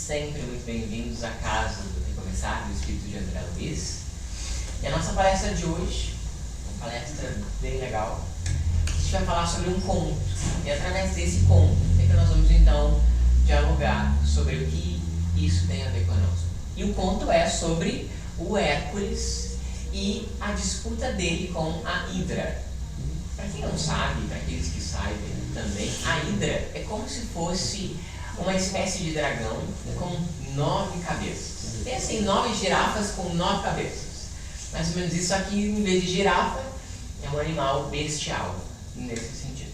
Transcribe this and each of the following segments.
sempre muito bem-vindos à casa do Recomeçar, do Espírito de André Luiz. E a nossa palestra de hoje, uma palestra bem legal, a gente vai falar sobre um conto. E através desse conto é que nós vamos então dialogar sobre o que isso tem a ver conosco. E o conto é sobre o Hércules e a disputa dele com a Hidra. Para quem não sabe, para aqueles que sabem também, a Hidra é como se fosse uma espécie de dragão com 9 cabeças. Tem assim, 9 girafas com 9 cabeças. Mais ou menos isso aqui, em vez de girafa, é um animal bestial, nesse sentido.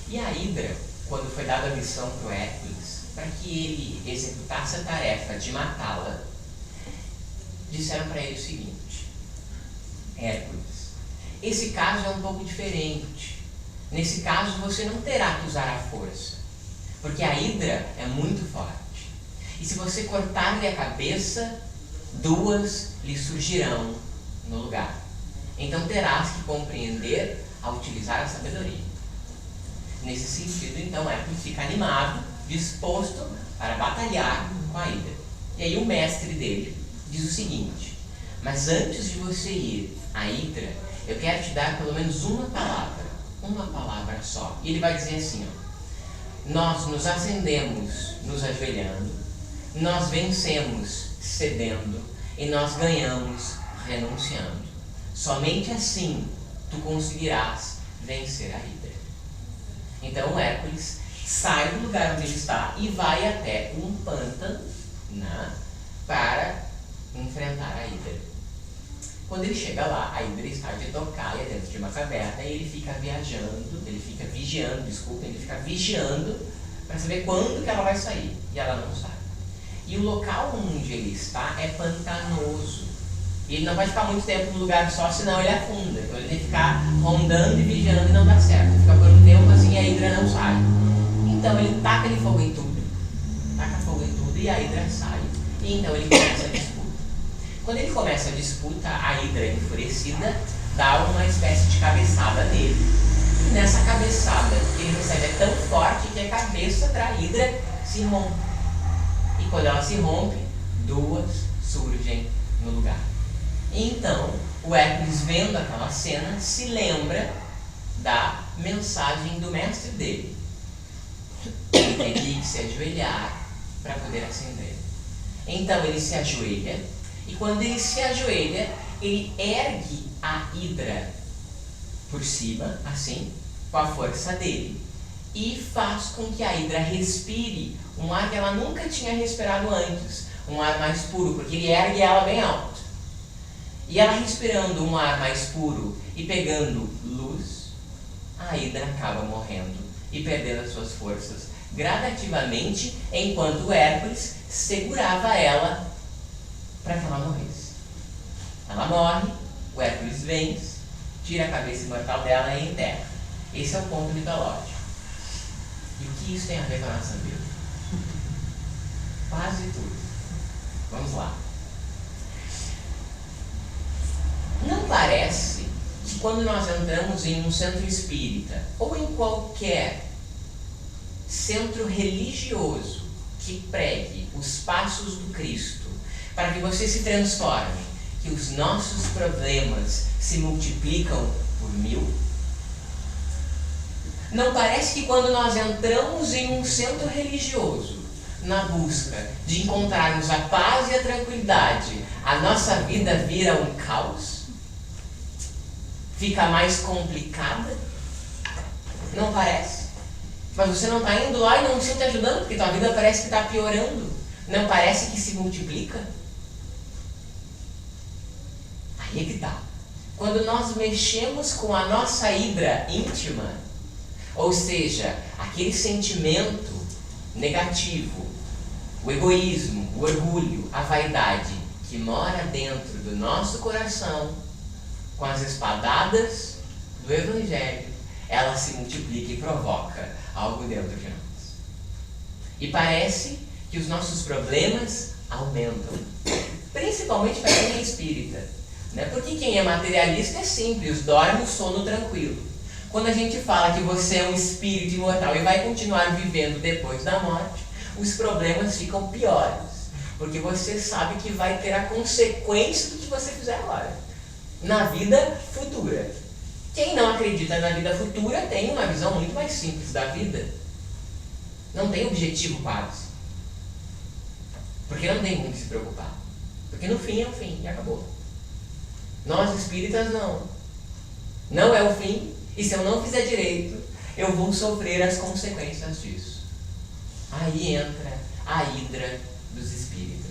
E a Hidra, quando foi dada a missão para o Hércules, para que ele executasse a tarefa de matá-la, disseram para ele o seguinte: Hércules, esse caso é um pouco diferente. Nesse caso você não terá que usar a força, porque a Hidra é muito forte. E se você cortar-lhe a cabeça, 2 lhe surgirão no lugar. Então terás que compreender a utilizar a sabedoria. Nesse sentido, então, Hércules fica animado, disposto para batalhar com a Hidra. E aí o mestre dele diz o seguinte: mas antes de você ir à Hidra, eu quero te dar pelo menos uma palavra só. E ele vai dizer assim, ó: nós nos acendemos nos ajoelhando, nós vencemos cedendo e nós ganhamos renunciando. Somente assim tu conseguirás vencer a Hidra. Então o Hércules sai do lugar onde ele está e vai até um pântano, né, para enfrentar a Hidra. Quando ele chega lá, a Hidra está de tocaia dentro de uma caverna e ele fica vigiando para saber quando que ela vai sair. E ela não sai. E o local onde ele está é pantanoso. E ele não vai ficar muito tempo no lugar só, senão ele afunda. Então ele tem que ficar rondando e vigiando e não dá certo. Ele fica por um tempo assim e a Hidra não sai. Então ele taca fogo em tudo e a Hidra sai. E então ele começa a disputa. Quando ele começa a disputa, a Hidra, enfurecida, dá uma espécie de cabeçada nele. E nessa cabeçada que ele recebe é tão forte que a cabeça da Hidra se rompe. E quando ela se rompe, 2 surgem no lugar. E então, o Hércules, vendo aquela cena, se lembra da mensagem do mestre dele. Ele teria que se ajoelhar para poder acender. Então ele se ajoelha. E quando ele se ajoelha, ele ergue a Hidra por cima, assim, com a força dele, e faz com que a Hidra respire um ar que ela nunca tinha respirado antes, um ar mais puro, porque ele ergue ela bem alto. E ela respirando um ar mais puro e pegando luz, a Hidra acaba morrendo e perdendo as suas forças gradativamente, enquanto o Hércules segurava ela para que ela morresse. Ela morre, o Hércules vence, tira a cabeça imortal dela e enterra. Esse é o ponto mitológico. E o que isso tem a ver com a nossa vida? Quase tudo. Vamos lá. Não parece que quando nós entramos em um centro espírita ou em qualquer centro religioso que pregue os passos do Cristo para que você se transforme, que os nossos problemas se multiplicam por 1000? Não parece que quando nós entramos em um centro religioso, na busca de encontrarmos a paz e a tranquilidade, a nossa vida vira um caos? Fica mais complicada? Não parece? Mas você não está indo lá e não está te ajudando, porque tua vida parece que está piorando. Não parece que se multiplica? Aí é que tá. Quando nós mexemos com a nossa Hidra íntima, ou seja, aquele sentimento negativo, o egoísmo, o orgulho, a vaidade que mora dentro do nosso coração, com as espadadas do Evangelho, ela se multiplica e provoca algo dentro de nós. E parece que os nossos problemas aumentam, principalmente para quem é espírita, né? Porque quem é materialista é simples, dorme o sono tranquilo. Quando a gente fala que você é um espírito imortal e vai continuar vivendo depois da morte, os problemas ficam piores. Porque você sabe que vai ter a consequência do que você fizer agora, na vida futura. Quem não acredita na vida futura tem uma visão muito mais simples da vida. Não tem objetivo quase. Porque não tem com o que se preocupar. Porque no fim é o fim e acabou. Nós espíritas não. Não é o fim, e se eu não fizer direito, eu vou sofrer as consequências disso. Aí entra a hidra dos espíritas.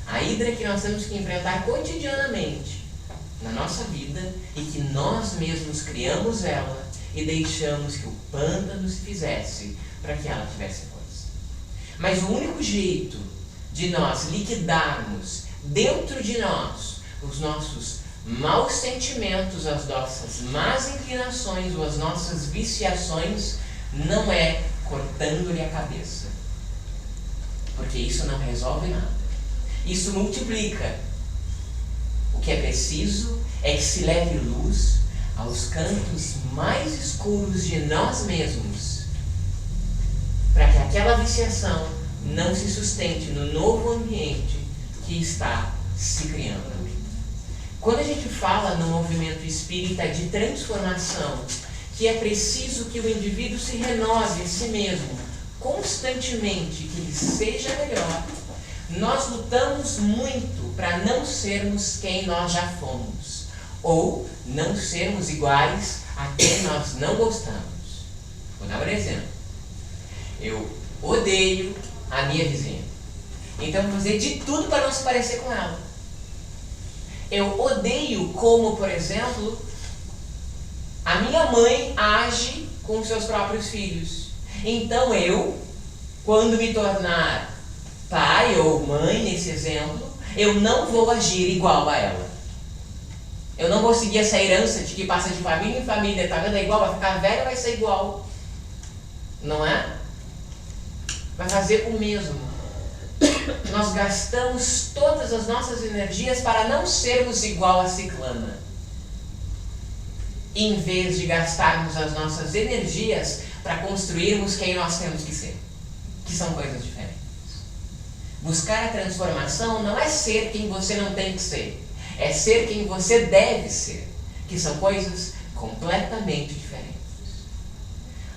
A hidra que nós temos que enfrentar cotidianamente na nossa vida e que nós mesmos criamos ela e deixamos que o pântano se fizesse para que ela tivesse força. Mas o único jeito de nós liquidarmos dentro de nós os nossos maus sentimentos, as nossas más inclinações ou as nossas viciações não é cortando-lhe a cabeça. Porque isso não resolve nada. Isso multiplica. O que é preciso é que se leve luz aos cantos mais escuros de nós mesmos, para que aquela viciação não se sustente no novo ambiente que está se criando. Quando a gente fala no movimento espírita de transformação, que é preciso que o indivíduo se renove a si mesmo constantemente, que ele seja melhor, nós lutamos muito para não sermos quem nós já fomos, ou não sermos iguais a quem nós não gostamos. Vou dar um exemplo. Eu odeio a minha vizinha, então vou fazer de tudo para não se parecer com ela. Eu odeio como, por exemplo, a minha mãe age com seus próprios filhos. Então eu, quando me tornar pai ou mãe, nesse exemplo, eu não vou agir igual a ela. Eu não vou seguir essa herança de que passa de família em família, tá vendo? É igual, vai ficar velho, vai ser igual. Não é? Vai fazer o mesmo. Nós gastamos todas as nossas energias para não sermos igual a ciclana, em vez de gastarmos as nossas energias para construirmos quem nós temos que ser, que são coisas diferentes. Buscar a transformação não é ser quem você não tem que ser, é ser quem você deve ser, que são coisas completamente diferentes.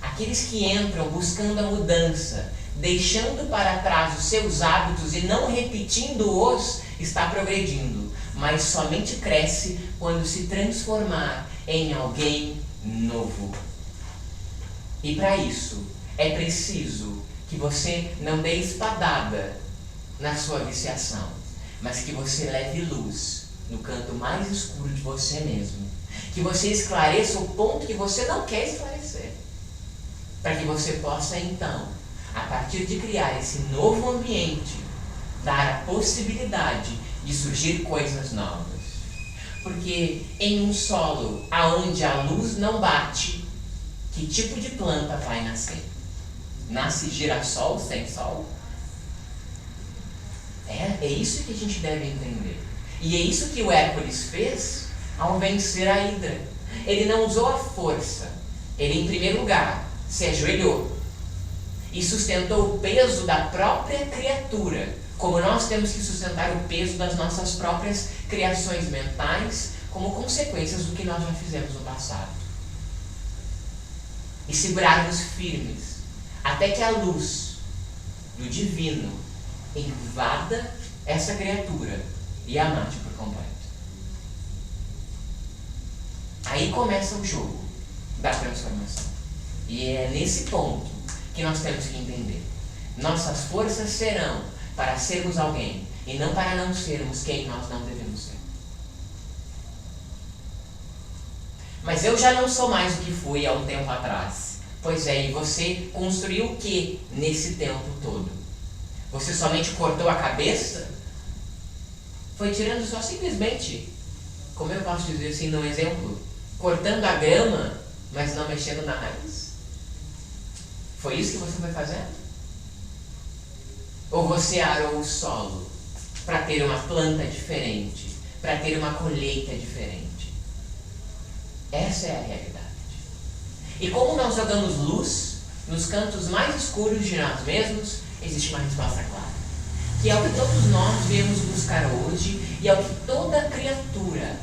Aqueles que entram buscando a mudança, deixando para trás os seus hábitos e não repetindo-os, está progredindo, mas somente cresce quando se transformar em alguém novo. E para isso, é preciso que você não dê espadada na sua viciação, mas que você leve luz no canto mais escuro de você mesmo. Que você esclareça o ponto que você não quer esclarecer, para que você possa então, a partir de criar esse novo ambiente, dar a possibilidade de surgir coisas novas. Porque em um solo aonde a luz não bate, que tipo de planta vai nascer? Nasce girassol sem sol? É isso que a gente deve entender. E é isso que o Hércules fez ao vencer a Hidra. Ele não usou a força. Ele, em primeiro lugar, se ajoelhou e sustentou o peso da própria criatura, como nós temos que sustentar o peso das nossas próprias criações mentais, como consequências do que nós já fizemos no passado. E segurarmos firmes, até que a luz do divino invada essa criatura e a mate por completo. Aí começa o jogo da transformação. E é nesse ponto que nós temos que entender. Nossas forças serão para sermos alguém e não para não sermos quem nós não devemos ser. Mas eu já não sou mais o que fui há um tempo atrás. Pois é, e você construiu o que nesse tempo todo? Você somente cortou a cabeça? Foi tirando só simplesmente, como eu posso dizer assim, num exemplo, cortando a grama, mas não mexendo na raiz? Foi isso que você foi fazendo? Ou você arou o solo para ter uma planta diferente, para ter uma colheita diferente? Essa é a realidade. E como nós jogamos luz nos cantos mais escuros de nós mesmos, existe uma resposta clara. Que é o que todos nós viemos buscar hoje e é o que toda criatura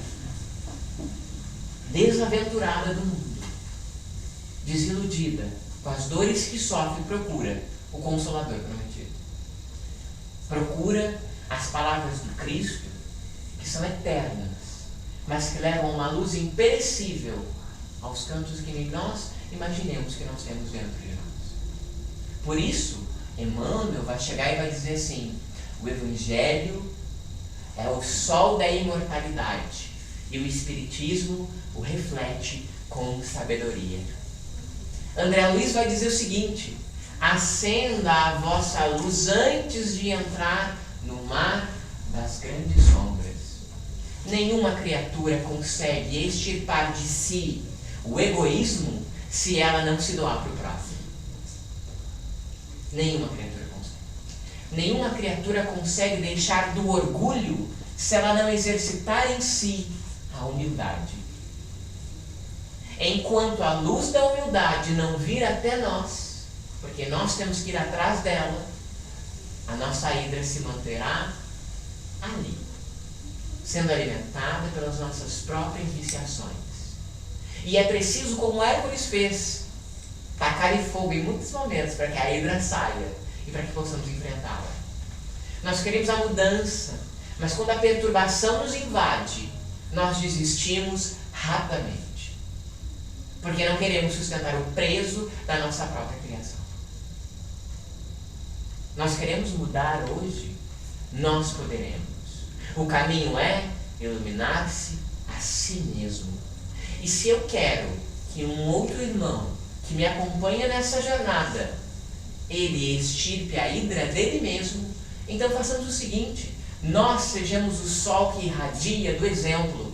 desaventurada do mundo, desiludida com as dores que sofre, procura o Consolador prometido. Procura as palavras do Cristo, que são eternas, mas que levam uma luz imperecível aos cantos que nem nós imaginemos que nós temos dentro de nós. Por isso, Emmanuel vai chegar e vai dizer assim: o Evangelho é o sol da imortalidade e o Espiritismo o reflete com sabedoria. André Luiz vai dizer o seguinte: acenda a vossa luz antes de entrar no mar das grandes sombras. Nenhuma criatura consegue extirpar de si o egoísmo se ela não se doar para o próximo. Nenhuma criatura consegue. Nenhuma criatura consegue deixar do orgulho se ela não exercitar em si a humildade. Enquanto a luz da humildade não vir até nós, porque nós temos que ir atrás dela, a nossa hidra se manterá ali, sendo alimentada pelas nossas próprias viciações. E é preciso, como Hércules fez, tacar fogo em muitos momentos para que a hidra saia e para que possamos enfrentá-la. Nós queremos a mudança, mas quando a perturbação nos invade, nós desistimos rapidamente, porque não queremos sustentar o peso da nossa própria criação. Nós queremos mudar hoje, nós poderemos. O caminho é iluminar-se a si mesmo. E se eu quero que um outro irmão que me acompanha nessa jornada, ele extirpe a hidra dele mesmo, então façamos o seguinte: nós sejamos o sol que irradia do exemplo,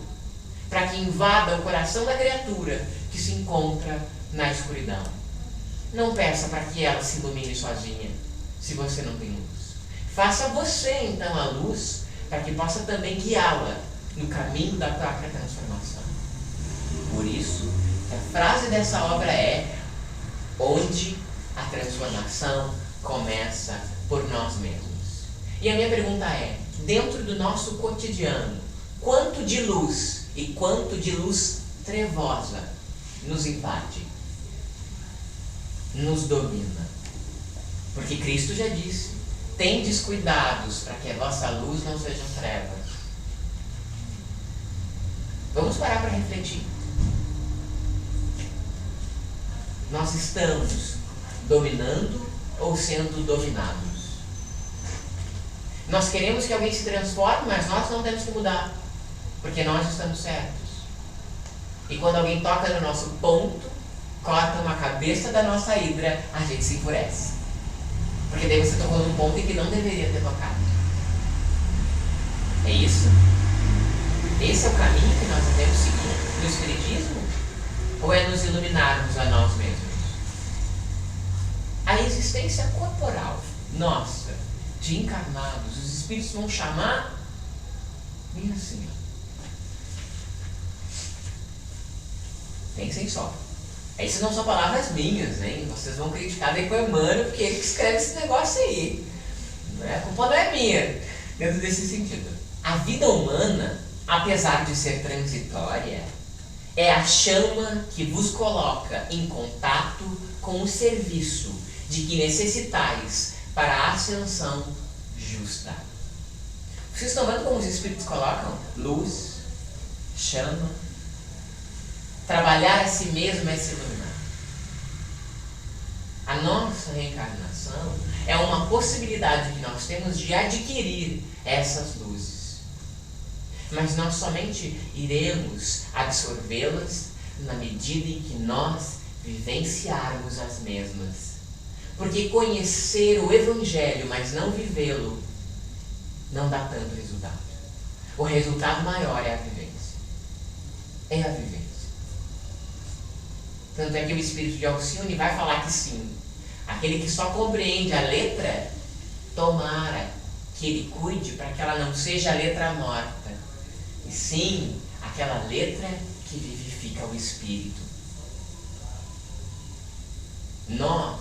para que invada o coração da criatura que se encontra na escuridão. Não peça para que ela se ilumine sozinha, se você não tem luz. Faça você então a luz, para que possa também guiá-la no caminho da própria transformação. Por isso, a frase dessa obra é: onde a transformação começa por nós mesmos. E a minha pergunta é: dentro do nosso cotidiano, quanto de luz e quanto de luz trevosa nos invade, nos domina? Porque Cristo já disse: tendes cuidados para que a vossa luz não sejam trevas. Vamos parar para refletir. Nós estamos dominando ou sendo dominados? Nós queremos que alguém se transforme, mas nós não temos que mudar, porque nós estamos certos. E quando alguém toca no nosso ponto, corta uma cabeça da nossa hidra, a gente se enfurece. Porque daí você tocou num ponto em que não deveria ter tocado. É isso? Esse é o caminho que nós devemos seguir no Espiritismo? Ou é nos iluminarmos a nós mesmos? A existência corporal nossa, de encarnados, os Espíritos vão chamar minha senhora. Pensem só. Essas não são palavras minhas, hein? Vocês vão criticar daí com o Emmanuel, porque ele que escreve esse negócio aí. A culpa não é minha, dentro desse sentido. A vida humana, apesar de ser transitória, é a chama que vos coloca em contato com o serviço de que necessitais para a ascensão justa. Vocês estão vendo como os Espíritos colocam? Luz, chama. Trabalhar a si mesmo é se iluminar. A nossa reencarnação é uma possibilidade que nós temos de adquirir essas luzes. Mas nós somente iremos absorvê-las na medida em que nós vivenciarmos as mesmas. Porque conhecer o Evangelho, mas não vivê-lo, não dá tanto resultado. O resultado maior é a vivência. É a vivência. Tanto é que o Espírito de Alcione vai falar que sim, aquele que só compreende a letra, tomara que ele cuide para que ela não seja a letra morta, e sim aquela letra que vivifica o Espírito. Nós,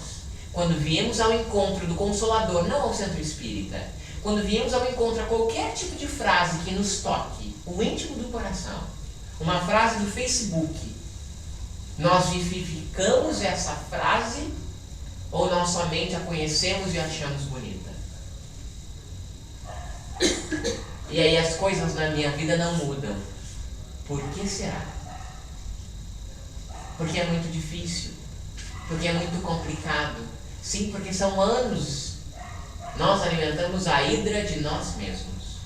quando viemos ao encontro do Consolador, não ao centro espírita, quando viemos ao encontro a qualquer tipo de frase que nos toque o íntimo do coração, uma frase do Facebook, nós vivificamos essa frase ou nós somente a conhecemos e achamos bonita? E aí as coisas na minha vida não mudam. Por que será? Porque é muito difícil. Porque é muito complicado. Sim, porque são anos. Nós alimentamos a hidra de nós mesmos.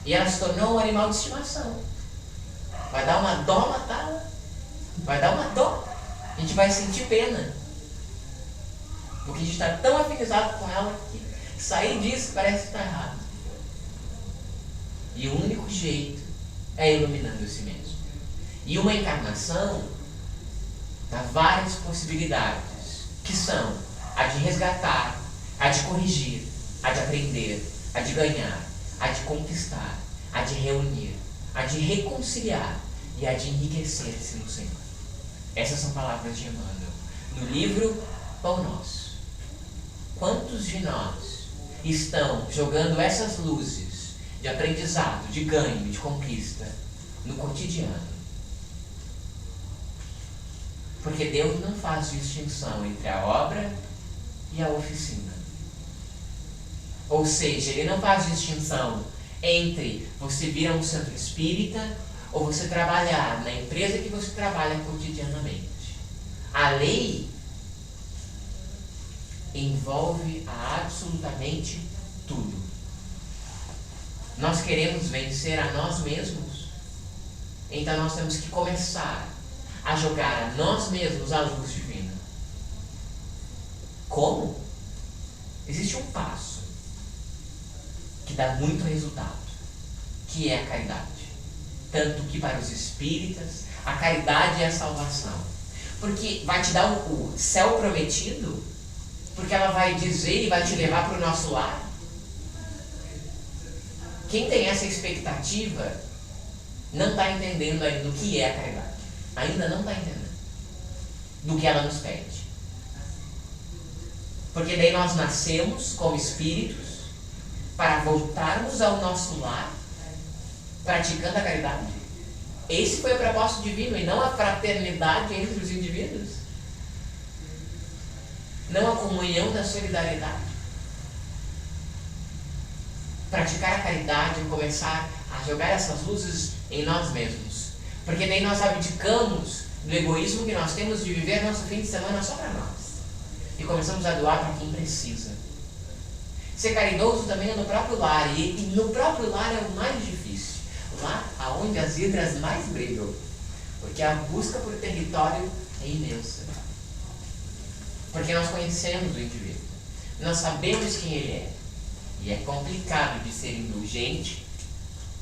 E ela se tornou um animal de estimação. Vai dar uma dó matá-la. Vai dar uma dó. A gente vai sentir pena. Porque a gente está tão afinizado com ela que sair disso parece estar errado. E o único jeito é iluminando a si mesmo. E uma encarnação dá várias possibilidades, que são a de resgatar, a de corrigir, a de aprender, a de ganhar, a de conquistar, a de reunir, a de reconciliar e a de enriquecer-se no Senhor. Essas são palavras de Emmanuel no livro Pão Nosso. Quantos de nós estão jogando essas luzes de aprendizado, de ganho, de conquista no cotidiano? Porque Deus não faz distinção entre a obra e a oficina. Ou seja, Ele não faz distinção entre você vir a um centro espírita ou você trabalhar na empresa que você trabalha cotidianamente. A lei envolve absolutamente tudo. Nós queremos vencer a nós mesmos, então nós temos que começar a jogar a nós mesmos a luz divina. Como? Existe um passo que dá muito resultado, que é a caridade. Tanto que para os espíritas, a caridade é a salvação. Porque vai te dar o céu prometido, porque ela vai dizer e vai te levar para o nosso lar. Quem tem essa expectativa não está entendendo ainda o que é a caridade. Ainda não está entendendo do que ela nos pede. Porque daí nós nascemos como espíritos para voltarmos ao nosso lar praticando a caridade. Esse foi o propósito divino e não a fraternidade entre os indivíduos. Não a comunhão da solidariedade. Praticar a caridade e começar a jogar essas luzes em nós mesmos. Porque daí nós abdicamos do egoísmo que nós temos de viver nosso fim de semana só para nós. E começamos a doar para quem precisa. Ser caridoso também é no próprio lar. E no próprio lar é o mais difícil. Lá aonde as hidras mais brilham. Porque a busca por território é imensa. Porque nós conhecemos o indivíduo. Nós sabemos quem ele é. E é complicado de ser indulgente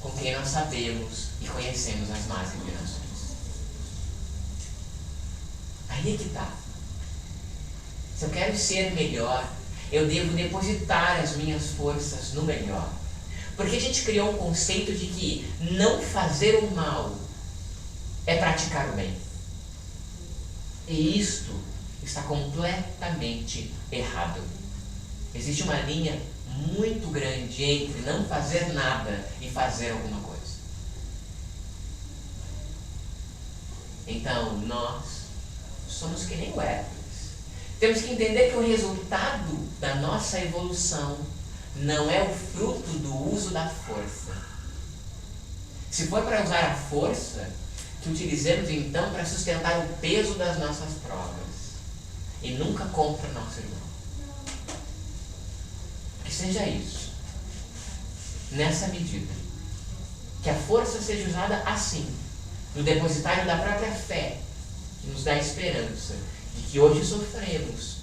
com quem nós sabemos e conhecemos as más inclinações. Aí é que está. Se eu quero ser melhor, eu devo depositar as minhas forças no melhor. Porque a gente criou um conceito de que não fazer o mal é praticar o bem. E isto está completamente errado. Existe uma linha muito grande entre não fazer nada e fazer alguma coisa. Então, nós somos que nem o Hércules. Temos que entender que o resultado da nossa evolução não é o fruto do uso da força. Se for para usar a força, que utilizemos então para sustentar o peso das nossas provas e nunca contra o nosso irmão. Que seja isso, nessa medida, que a força seja usada assim, no depositário da própria fé, que nos dá esperança de que hoje sofremos,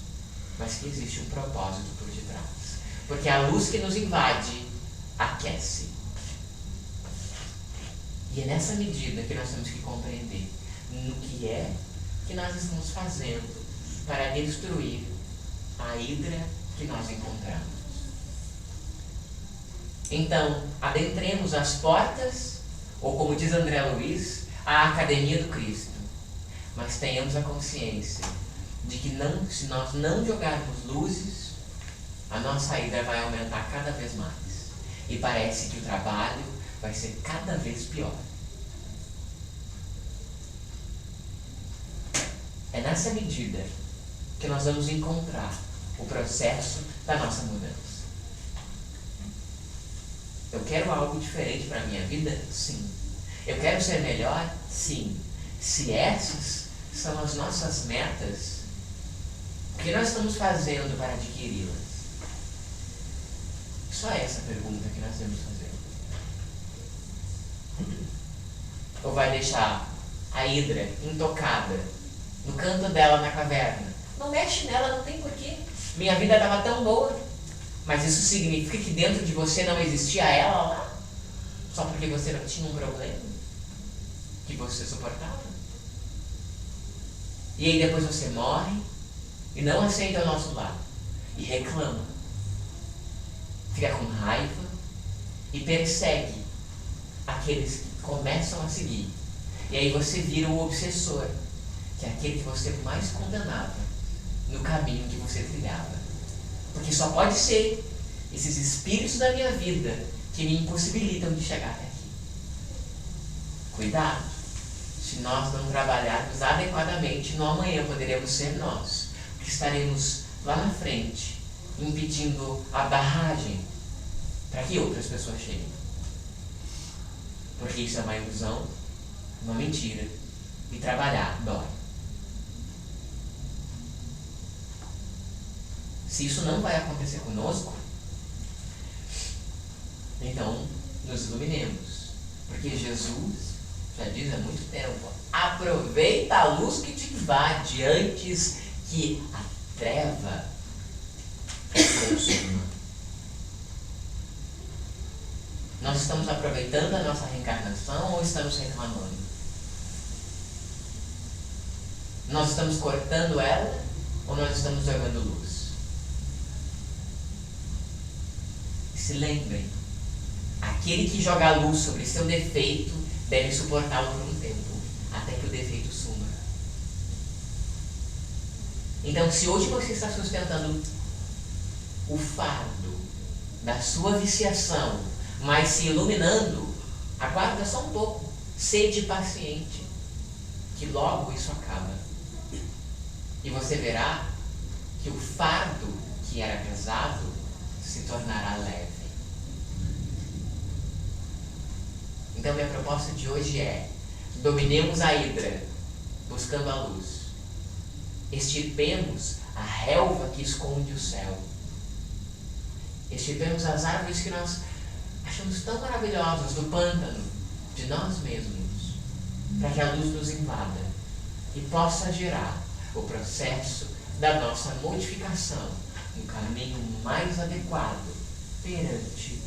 mas que existe um propósito por detrás. Porque a luz que nos invade aquece. E é nessa medida que nós temos que compreender no que é que nós estamos fazendo para destruir a hidra que nós encontramos. Então, adentremos as portas, ou como diz André Luiz, a Academia do Cristo. Mas tenhamos a consciência de que se nós não jogarmos luzes, a nossa ira vai aumentar cada vez mais. E parece que o trabalho vai ser cada vez pior. É nessa medida que nós vamos encontrar o processo da nossa mudança. Eu quero algo diferente para a minha vida? Sim. Eu quero ser melhor? Sim. Se essas são as nossas metas, o que nós estamos fazendo para adquiri-las? Só essa pergunta que nós temos que fazer. Ou vai deixar a hidra intocada no canto dela na caverna? Não mexe nela, não tem porquê. Minha vida estava tão boa. Mas isso significa que dentro de você não existia ela lá? Só porque você não tinha um problema que você suportava? E aí depois você morre e não aceita o nosso lado. E reclama. Fica com raiva e persegue aqueles que começam a seguir. E aí você vira o obsessor, que é aquele que você mais condenava no caminho que você trilhava. Porque só pode ser esses espíritos da minha vida que me impossibilitam de chegar até aqui. Cuidado, se nós não trabalharmos adequadamente, no amanhã poderemos ser nós, que estaremos lá na frente, impedindo a barragem para que outras pessoas cheguem. Porque isso é uma ilusão, uma mentira, e trabalhar dói. Se isso não vai acontecer conosco, então nos iluminemos. Porque Jesus já diz há muito tempo: aproveita a luz que te invade antes que a treva consuma. Nós estamos aproveitando a nossa reencarnação ou estamos reclamando? Nós estamos cortando ela ou nós estamos jogando luz? Se lembrem, aquele que joga a luz sobre seu defeito deve suportá-lo por um tempo, até que o defeito suma. Então, se hoje você está sustentando o fardo da sua viciação, mas se iluminando, aguarda só um pouco, sede paciente, que logo isso acaba. E você verá que o fardo que era pesado se tornará leve. Então minha proposta de hoje é: dominemos a hidra, buscando a luz. Extirpemos a relva que esconde o céu. Extirpemos as árvores que nós achamos tão maravilhosas do pântano de nós mesmos, para que a luz nos invada e possa gerar o processo da nossa modificação no caminho mais adequado perante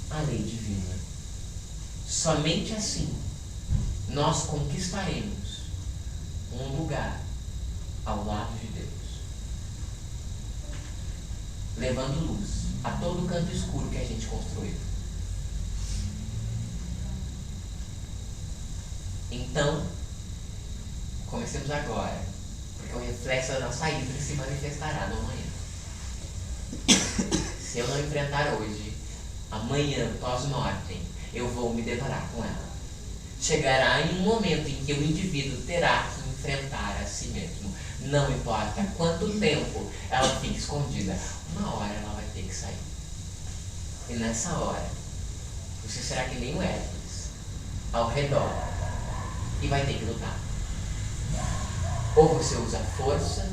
a lei divina. Somente assim nós conquistaremos um lugar ao lado de Deus, levando luz a todo o canto escuro que a gente construiu. Então, comecemos agora, porque o reflexo da nossa ira se manifestará no amanhã. Se eu não enfrentar hoje, amanhã, pós-mortem, eu vou me deparar com ela. Chegará em um momento em que o indivíduo terá que enfrentar a si mesmo. Não importa quanto tempo ela fique escondida, uma hora ela vai ter que sair. E nessa hora, você será que nem o Hércules, ao redor, e vai ter que lutar. Ou você usa a força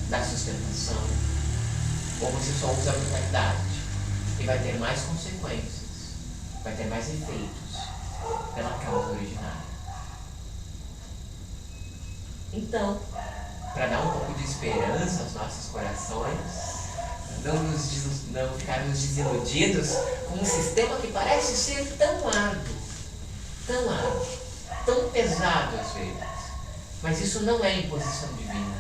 da sustentação, ou você só usa a brutalidade, e vai ter mais consequências, vai ter mais efeitos pela causa originária. Então, para dar um pouco de esperança aos nossos corações, não ficarmos desiludidos com um sistema que parece ser tão árduo, tão pesado às vezes. Mas isso não é imposição divina,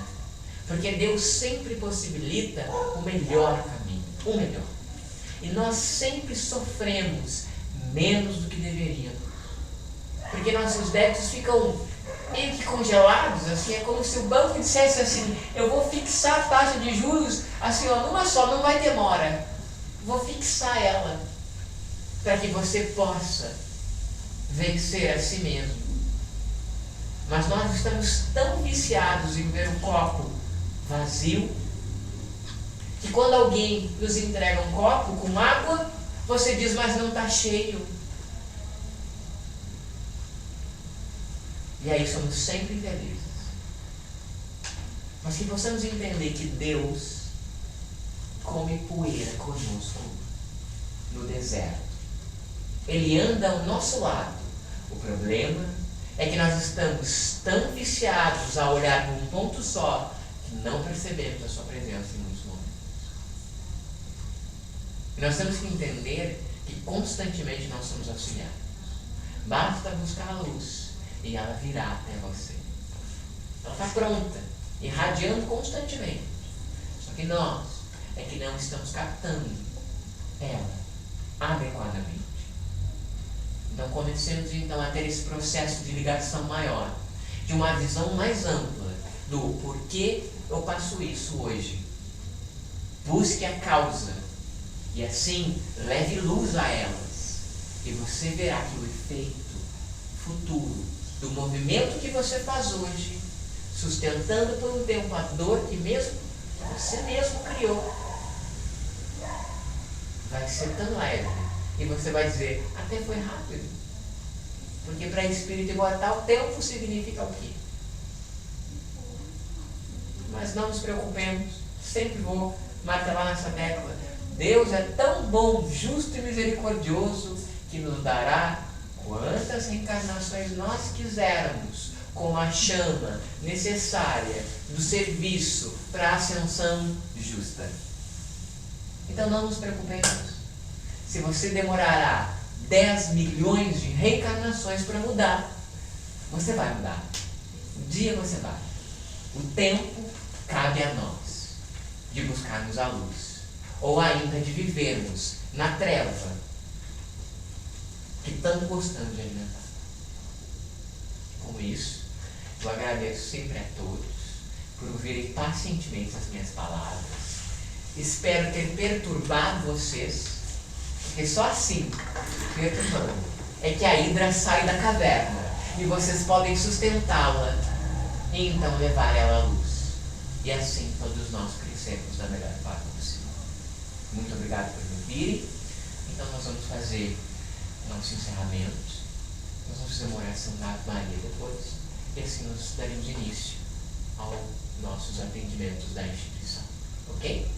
porque Deus sempre possibilita o melhor caminho, o melhor. E nós sempre sofremos menos do que deveríamos, porque nossos débitos ficam meio que congelados, assim, é como se o banco dissesse assim, eu vou fixar a taxa de juros, assim, ó, numa só, não vai ter mora. Vou fixar ela, para que você possa vencer a si mesmo. Mas nós estamos tão viciados em ver o copo vazio, que quando alguém nos entrega um copo com água, você diz, mas não está cheio. E aí somos sempre infelizes. Mas que possamos entender que Deus come poeira conosco no deserto. Ele anda ao nosso lado. O problema é que nós estamos tão viciados a olhar para um ponto só que não percebemos a sua presença em muitos momentos. E nós temos que entender que constantemente nós somos auxiliados. Basta buscar a luz e ela virá até você. Ela está pronta, irradiando constantemente. Só que nós é que não estamos captando ela adequadamente. Então comecemos então a ter esse processo de ligação maior, de uma visão mais ampla do porquê eu passo isso hoje. Busque a causa e assim leve luz a elas. E você verá que o efeito futuro do movimento que você faz hoje, sustentando por um tempo a dor que mesmo você mesmo criou, vai ser tão leve. E você vai dizer, até foi rápido. Porque para espírito imortal, tempo significa o quê? Mas não nos preocupemos, sempre vou martelar nessa tecla. Deus é tão bom, justo e misericordioso que nos dará quantas reencarnações nós quisermos, com a chama necessária do serviço para a ascensão justa. Então não nos preocupemos. Se você demorará 10 milhões de reencarnações para mudar, você vai mudar. Um dia você vai. O tempo cabe a nós de buscarmos a luz, ou ainda de vivermos na treva que tanto gostamos de alimentar. Com isso, eu agradeço sempre a todos por ouvirem pacientemente as minhas palavras. Espero ter perturbado vocês, porque só assim, perturbando, é que a hidra sai da caverna e vocês podem sustentá-la e então levar ela à luz. E assim todos nós crescemos da melhor forma possível. Muito obrigado por me ouvirem. Então nós vamos fazer nosso encerramento. Nós vamos fazer uma oração da Ave Maria depois. E assim nós daremos início aos nossos atendimentos da instituição. Ok?